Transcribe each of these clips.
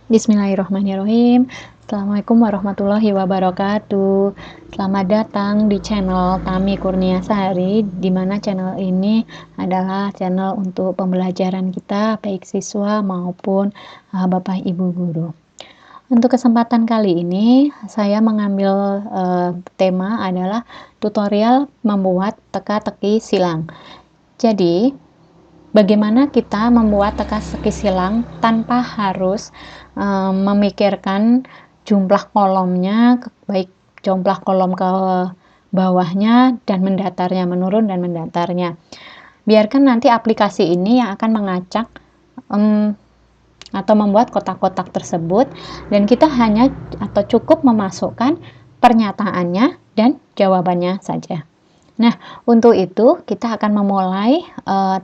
Bismillahirrahmanirrahim. Assalamualaikum warahmatullahi wabarakatuh. Selamat datang di channel Tami Kurniasari, di mana channel ini adalah channel untuk pembelajaran kita, baik siswa maupun Bapak Ibu guru. Untuk kesempatan kali ini, saya mengambil tema adalah tutorial membuat teka-teki silang. Jadi, bagaimana kita membuat teka-teki silang tanpa harus memikirkan jumlah kolomnya, baik jumlah kolom ke bawahnya dan mendatarnya, menurun dan mendatarnya. Biarkan nanti aplikasi ini yang akan mengacak atau membuat kotak-kotak tersebut, dan kita hanya atau cukup memasukkan pernyataannya dan jawabannya saja. Nah, untuk itu kita akan memulai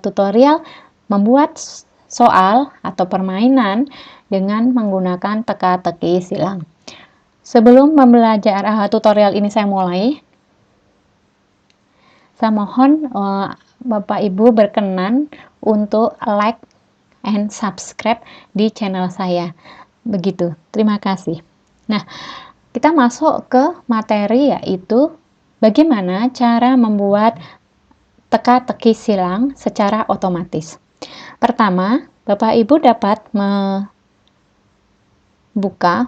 tutorial membuat soal atau permainan dengan menggunakan teka-teki silang. Sebelum membelajar tutorial ini saya mulai, saya mohon Bapak Ibu berkenan untuk like and subscribe di channel saya. Begitu, terima kasih. Nah, kita masuk ke materi, yaitu bagaimana cara membuat teka-teki silang secara otomatis. Pertama, Bapak Ibu dapat membuka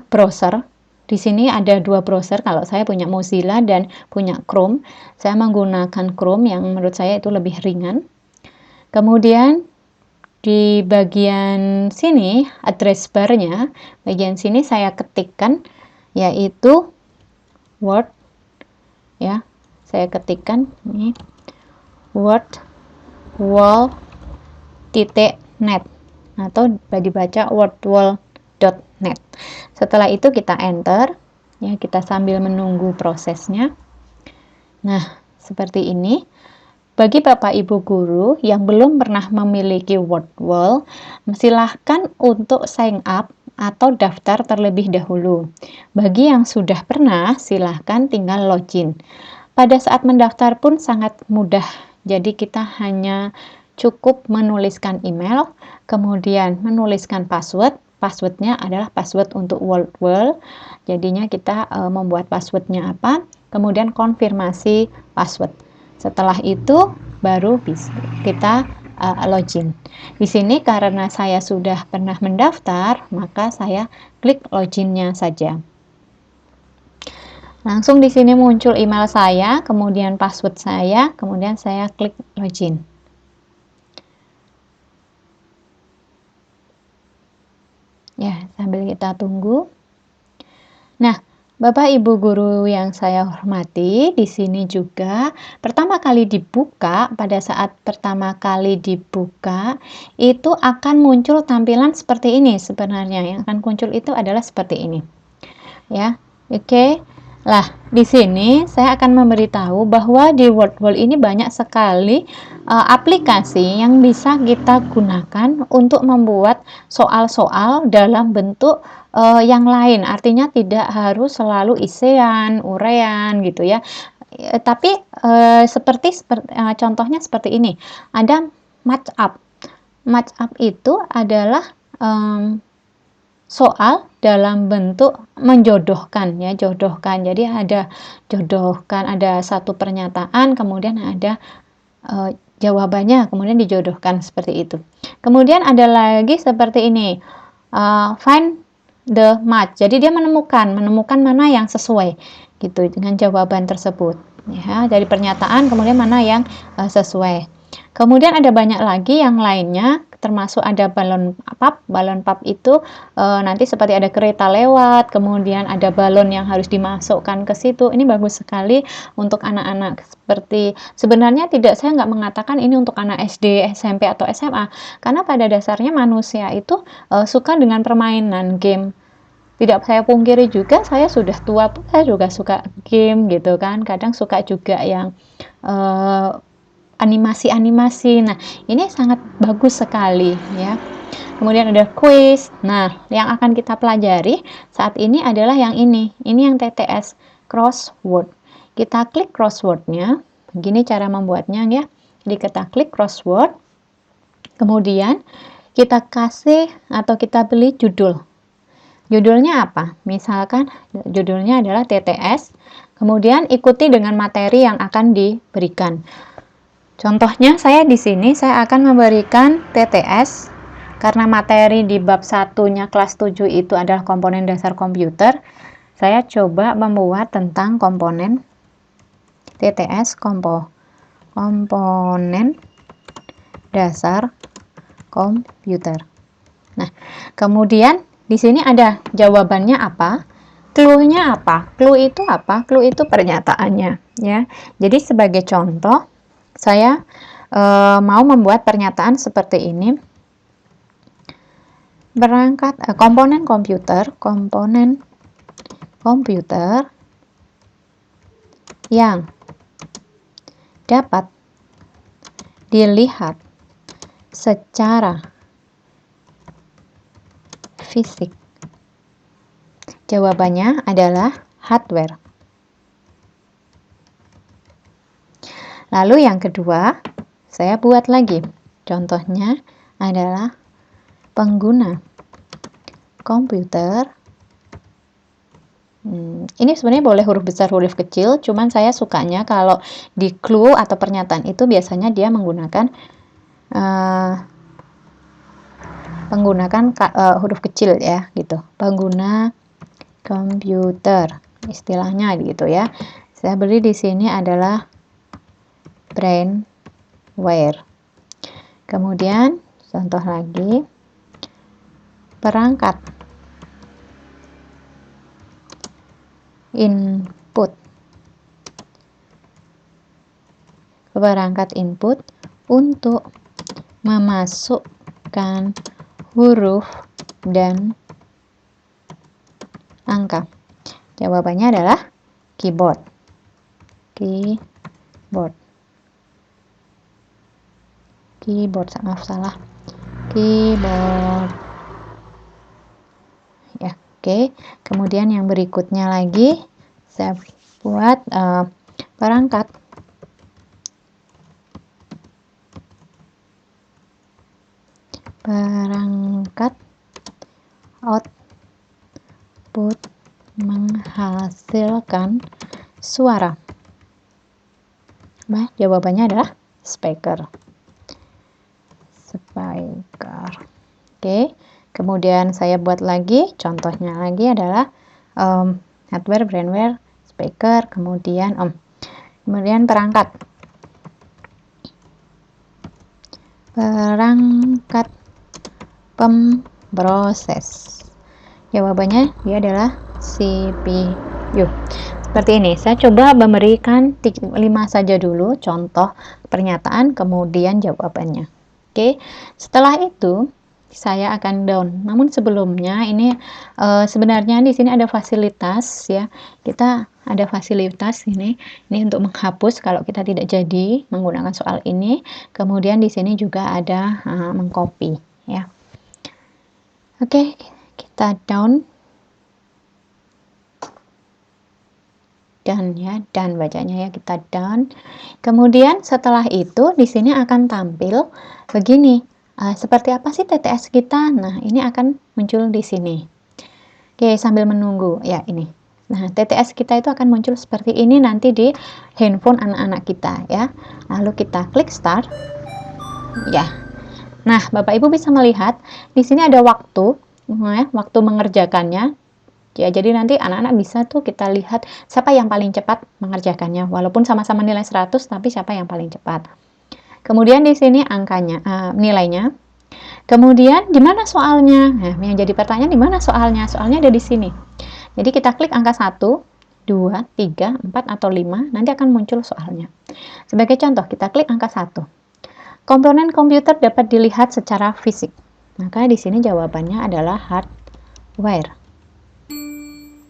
browser. Di sini ada dua browser, kalau saya punya Mozilla dan punya Chrome. Saya menggunakan Chrome yang menurut saya itu lebih ringan. Kemudian di bagian sini, address bar-nya, bagian sini saya ketikkan yaitu Word, ya. Saya ketikkan ini wordwall.net atau dibaca wordwall.net. Setelah itu kita enter, ya, kita sambil menunggu prosesnya. Nah, seperti ini. Bagi Bapak Ibu guru yang belum pernah memiliki Wordwall, silahkan untuk sign up atau daftar terlebih dahulu. Bagi yang sudah pernah, silahkan tinggal login. Pada saat mendaftar pun sangat mudah, jadi kita hanya cukup menuliskan email, kemudian menuliskan password. Passwordnya adalah password untuk Wordwall, jadinya kita membuat passwordnya apa, kemudian konfirmasi password. Setelah itu baru bisa kita login. Di sini karena saya sudah pernah mendaftar, maka saya klik loginnya saja. Langsung di sini muncul email saya, kemudian password saya, kemudian saya klik login. Ya, sambil kita tunggu. Nah, Bapak Ibu guru yang saya hormati, di sini juga pertama kali dibuka, pada saat pertama kali dibuka itu akan muncul tampilan seperti ini sebenarnya. Yang akan muncul itu adalah seperti ini. Ya. Oke. Lah, di sini saya akan memberitahu bahwa di Wordwall ini banyak sekali aplikasi yang bisa kita gunakan untuk membuat soal-soal dalam bentuk yang lain. Artinya tidak harus selalu isean, urean gitu ya. Tapi contohnya seperti ini. Ada match-up. Match-up itu adalah soal dalam bentuk menjodohkan, ya, jodohkan. Jadi ada jodohkan, ada satu pernyataan, kemudian ada jawabannya, kemudian dijodohkan seperti itu. Kemudian ada lagi seperti ini, find the match. Jadi dia menemukan mana yang sesuai gitu dengan jawaban tersebut, ya, dari pernyataan, kemudian mana yang sesuai. Kemudian ada banyak lagi yang lainnya, termasuk ada balon pap. Balon pap itu nanti seperti ada kereta lewat, kemudian ada balon yang harus dimasukkan ke situ. Ini bagus sekali untuk anak-anak. Seperti sebenarnya saya nggak mengatakan ini untuk anak SD, SMP atau SMA, karena pada dasarnya manusia itu suka dengan permainan game. Tidak saya pungkiri juga, saya sudah tua pun saya juga suka game gitu kan. Kadang suka juga yang animasi-animasi. Nah, ini sangat bagus sekali, ya. Kemudian ada quiz. Nah, yang akan kita pelajari saat ini adalah yang ini. Ini yang TTS, crossword. Kita klik crosswordnya. Begini cara membuatnya, ya. Jadi kita klik crossword. Kemudian kita kasih atau kita pilih judul. Judulnya apa? Misalkan judulnya adalah TTS, kemudian ikuti dengan materi yang akan diberikan. Contohnya saya di sini saya akan memberikan TTS karena materi di bab 1-nya kelas 7 itu adalah komponen dasar komputer. Saya coba membuat tentang komponen TTS komponen dasar komputer. Nah, kemudian di sini ada jawabannya apa? Clue-nya apa? Clue itu apa? Clue itu pernyataannya, ya. Jadi sebagai contoh, saya mau membuat pernyataan seperti ini. Berangkat komponen komputer yang dapat dilihat secara fisik. Jawabannya adalah hardware. Lalu yang kedua, saya buat lagi. Contohnya adalah pengguna komputer. Ini sebenarnya boleh huruf besar, huruf kecil, cuman saya sukanya kalau di clue atau pernyataan itu biasanya dia menggunakan huruf kecil ya, gitu. Pengguna komputer, istilahnya gitu ya. Saya beri di sini adalah brainware. Kemudian contoh lagi, perangkat input untuk memasukkan huruf dan angka. Jawabannya adalah keyboard. Salah. Keyboard. Ya, oke. Kemudian yang berikutnya lagi, saya buat perangkat output menghasilkan suara. Nah, jawabannya adalah speaker. Oke, kemudian saya buat lagi, contohnya lagi adalah hardware, brainware, speaker, kemudian perangkat pemproses. Jawabannya dia adalah CPU. Seperti ini, saya coba memberikan 5 saja dulu contoh pernyataan, kemudian jawabannya. Oke, setelah itu saya akan down. Namun sebelumnya ini sebenarnya di sini ada fasilitas ya. Kita ada fasilitas ini untuk menghapus kalau kita tidak jadi menggunakan soal ini. Kemudian di sini juga ada mengcopy ya. Oke, kita down. Dan ya, dan bacanya ya, kita down. Kemudian setelah itu di sini akan tampil begini. Seperti apa sih TTS kita? Nah, ini akan muncul di sini. Oke, sambil menunggu ya ini. Nah, TTS kita itu akan muncul seperti ini nanti di handphone anak-anak kita ya. Lalu kita klik start. Ya. Nah, Bapak Ibu bisa melihat di sini ada waktu mengerjakannya. Ya, jadi nanti anak-anak bisa tuh kita lihat siapa yang paling cepat mengerjakannya. Walaupun sama-sama nilai 100, tapi siapa yang paling cepat. Kemudian di sini angkanya, nilainya. Kemudian di mana soalnya? Nah, yang jadi pertanyaan di mana soalnya? Soalnya ada di sini. Jadi kita klik angka 1, 2, 3, 4, atau 5, nanti akan muncul soalnya. Sebagai contoh, kita klik angka 1. Komponen komputer dapat dilihat secara fisik. Maka di sini jawabannya adalah hardware.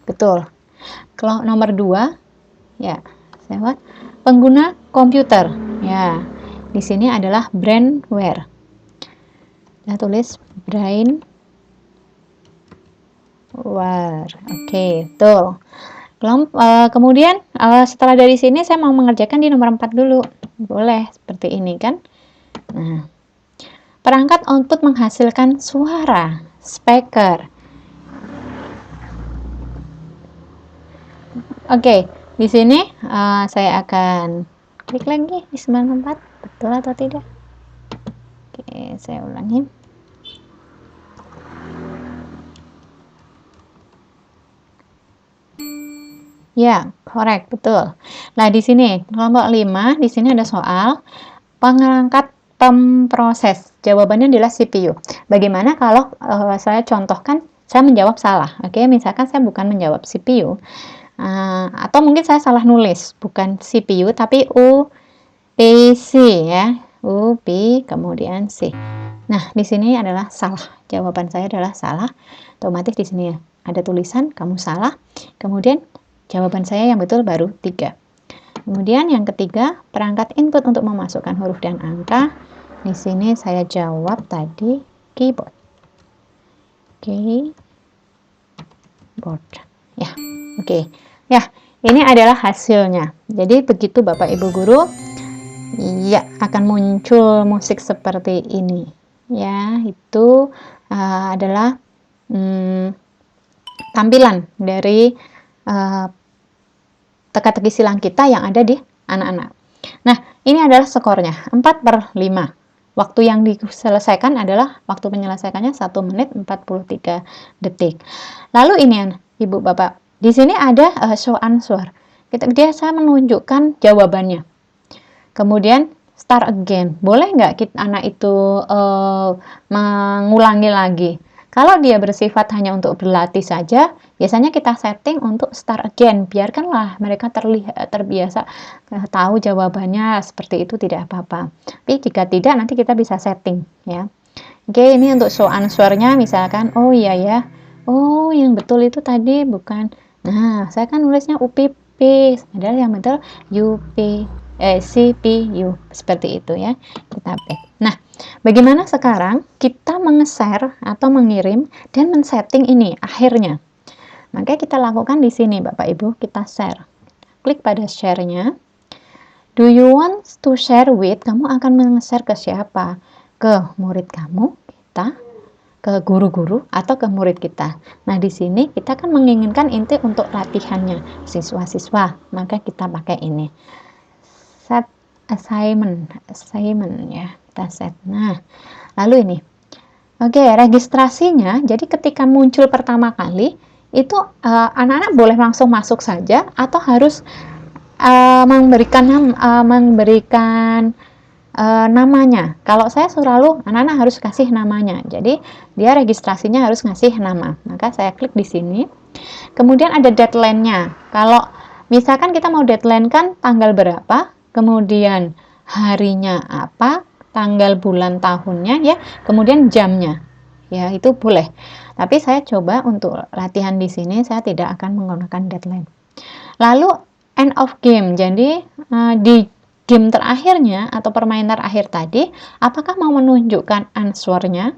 Betul. Kalau nomor 2, ya, saya buat pengguna komputer. Ya, di sini adalah brainware. Saya tulis brainware. Oke, betul. Kemudian setelah dari sini saya mau mengerjakan di nomor 4 dulu. Boleh seperti ini kan? Nah, perangkat output menghasilkan suara, speaker. Oke, di sini saya akan klik lagi di 94, betul atau tidak? Oke, saya ulangi. Ya, correct, betul. Nah, di sini kelompok 5, di sini ada soal pengangkat pemproses. Jawabannya adalah CPU. Bagaimana kalau saya contohkan, saya menjawab salah? Oke, misalkan saya bukan menjawab CPU, atau mungkin saya salah nulis, bukan CPU tapi UPC ya, UP kemudian C. Nah, di sini adalah salah. Jawaban saya adalah salah. Otomatis di sini ada tulisan kamu salah. Kemudian jawaban saya yang betul baru 3. Kemudian yang ketiga, perangkat input untuk memasukkan huruf dan angka. Di sini saya jawab tadi keyboard. Keyboard. Ya, oke. Ya, ini adalah hasilnya. Jadi begitu Bapak Ibu guru, ya akan muncul musik seperti ini. Ya, itu adalah tampilan dari teka-teki silang kita yang ada di anak-anak. Nah, ini adalah skornya 4/5. Waktu yang diselesaikan adalah waktu menyelesaikannya 1 menit 43 detik. Lalu ini Ibu Bapak, di sini ada show answer. Dia biasa menunjukkan jawabannya. Kemudian start again. Boleh nggak anak itu mengulangi lagi? Kalau dia bersifat hanya untuk berlatih saja, biasanya kita setting untuk start again. Biarkanlah mereka terbiasa tahu jawabannya, seperti itu tidak apa-apa. Tapi jika tidak, nanti kita bisa setting ya. Oke, ini untuk show answer-nya misalkan, oh iya ya. Oh, yang betul itu tadi bukan. Nah, saya kan nulisnya UPP, padahal yang betul CPU, seperti itu ya. Kita back. Nah, bagaimana sekarang kita meng-share atau mengirim dan men-setting ini akhirnya? Maka kita lakukan di sini Bapak Ibu, kita share. Klik pada share-nya. Do you want to share with? Kamu akan meng-share ke siapa? Ke murid kamu, kita, ke guru-guru, atau ke murid kita. Nah, di sini kita kan menginginkan inti untuk latihannya siswa-siswa, maka kita pakai ini. Set assignment ya, kita set. Nah, lalu ini. Oke, registrasinya, jadi ketika muncul pertama kali, itu anak-anak boleh langsung masuk saja, atau harus memberikan namanya. Kalau saya selalu anak-anak harus kasih namanya. Jadi dia registrasinya harus ngasih nama. Maka saya klik di sini. Kemudian ada deadline-nya. Kalau misalkan kita mau deadline kan tanggal berapa, kemudian harinya apa, tanggal bulan tahunnya ya, kemudian jamnya. Ya, itu boleh. Tapi saya coba untuk latihan di sini saya tidak akan menggunakan deadline. Lalu end of game. Jadi di game terakhirnya atau permainan terakhir tadi, apakah mau menunjukkan answernya?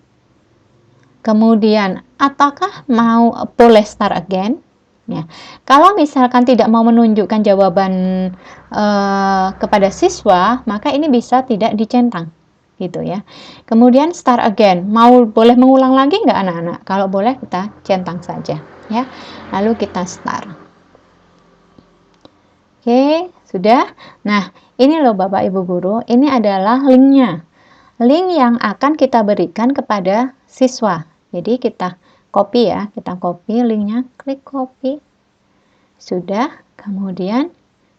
Kemudian, ataukah mau boleh start again? Ya. Kalau misalkan tidak mau menunjukkan jawaban kepada siswa, maka ini bisa tidak dicentang, gitu ya. Kemudian start again, boleh mengulang lagi nggak anak-anak? Kalau boleh kita centang saja, ya. Lalu kita start. Oke, sudah. Nah, ini loh Bapak Ibu Guru, ini adalah linknya. Link yang akan kita berikan kepada siswa. Jadi kita copy ya, kita copy linknya, klik copy. Sudah, kemudian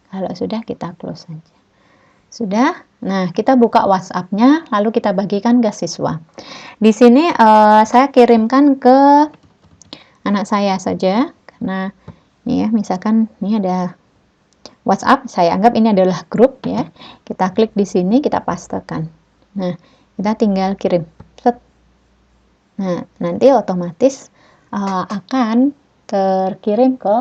kalau sudah kita close saja. Sudah, nah kita buka WhatsApp-nya, lalu kita bagikan ke siswa. Di sini saya kirimkan ke anak saya saja, karena ini ya, misalkan ini ada WhatsApp, saya anggap ini adalah grup ya. Kita klik di sini, kita pastekan. Nah, kita tinggal kirim. Set. Nah, nanti otomatis akan terkirim ke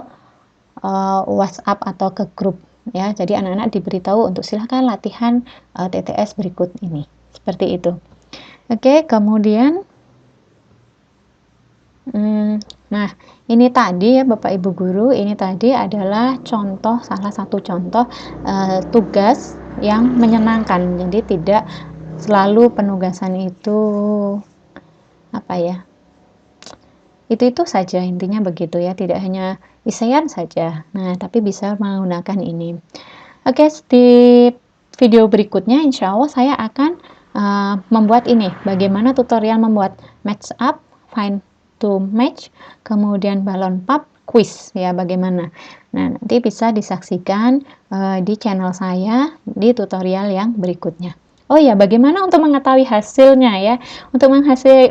WhatsApp atau ke grup ya. Jadi anak-anak diberitahu untuk silahkan latihan TTS berikut ini. Seperti itu. Oke, kemudian nah, ini tadi ya Bapak Ibu Guru, ini tadi adalah contoh, salah satu contoh tugas yang menyenangkan. Jadi tidak selalu penugasan itu apa ya, Itu saja intinya begitu ya, tidak hanya isian saja. Nah, tapi bisa menggunakan ini. Oke, di video berikutnya insya Allah saya akan membuat ini, bagaimana tutorial membuat match up, find to match, kemudian balon pop, quiz ya bagaimana. Nah, nanti bisa disaksikan di channel saya di tutorial yang berikutnya. Oh ya, bagaimana untuk mengetahui hasilnya ya? Untuk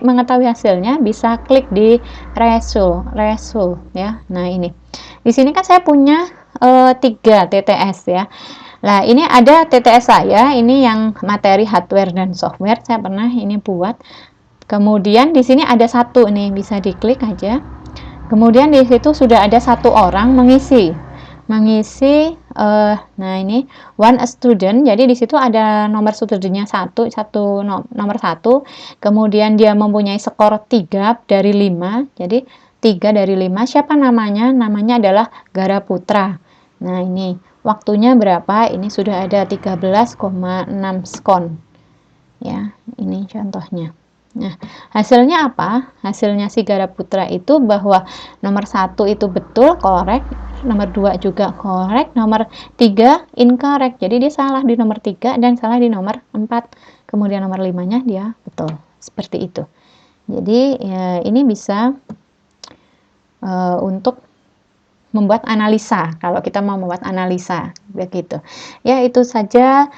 mengetahui hasilnya bisa klik di result ya. Nah, ini. Di sini kan saya punya 3 TTS ya. Nah, ini ada TTS saya, ini yang materi hardware dan software saya pernah ini buat. Kemudian di sini ada satu nih, bisa diklik aja. Kemudian di situ sudah ada satu orang mengisi, nah ini one student. Jadi di situ ada nomor studentnya nomor satu. Kemudian dia mempunyai skor 3 dari 5. Jadi 3 dari 5. Siapa namanya? Namanya adalah Gara Putra. Nah ini waktunya berapa? Ini sudah ada 13,6 skon. Ya, ini contohnya. Nah, hasilnya apa? Hasilnya si Gara Putra itu bahwa nomor 1 itu betul, korek, nomor 2 juga korek, nomor 3 incorrect. Jadi dia salah di nomor 3 dan salah di nomor 4. Kemudian nomor 5-nya dia betul. Seperti itu. Jadi ya, ini bisa untuk membuat analisa, kalau kita mau membuat analisa begitu ya. Itu saja,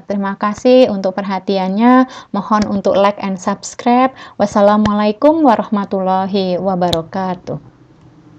terima kasih untuk perhatiannya, mohon untuk like and subscribe. Wassalamualaikum warahmatullahi wabarakatuh.